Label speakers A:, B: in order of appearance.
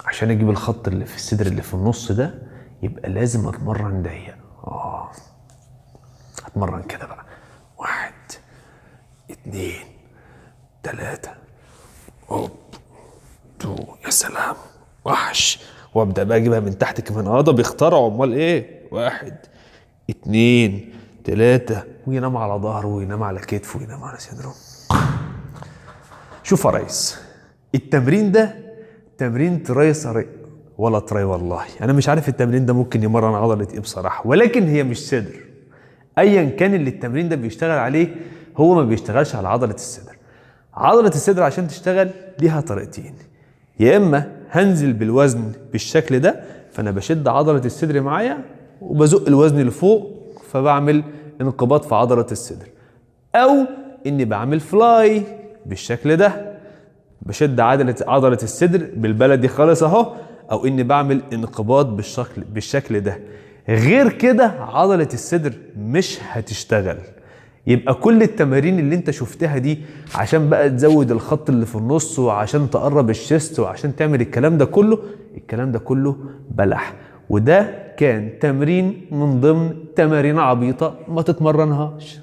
A: عشان اجيب الخط اللي في الصدر اللي في النص ده يبقى لازم اتمرن ضيق. اتمرن كده بقى، 1 2 3 هوب 2، يا سلام وحش. وابدا بقى اجيبها من تحت كمان. ده بيخترعوا، امال ايه. 1 2 3، وينام على ظهره وينام على كتفه وينام على صدره. شوف يا ريس، التمرين ده تمرين تراي صريح ولا تراي والله. انا مش عارف التمرين ده ممكن يمرن عضله ايه بصراحه، ولكن هي مش صدر. ايا كان اللي التمرين ده بيشتغل عليه، هو ما بيشتغلش على عضله الصدر. عضله الصدر عشان تشتغل ليها طريقتين. يا اما هنزل بالوزن بالشكل ده، فانا بشد عضله الصدر معايا وبزق الوزن لفوق، فبعمل انقباض في عضله الصدر. او اني بعمل فلاي بالشكل ده، بشد عضله الصدر بالبلدي خالص اهو. او اني بعمل انقباض بالشكل ده. غير كده عضله الصدر مش هتشتغل. يبقى كل التمارين اللي انت شفتها دي عشان بقى تزود الخط اللي في النص وعشان تقرب الشيست وعشان تعمل الكلام ده كله بلح. وده كان تمرين من ضمن تمارين عبيطة ما تتمرنهاش.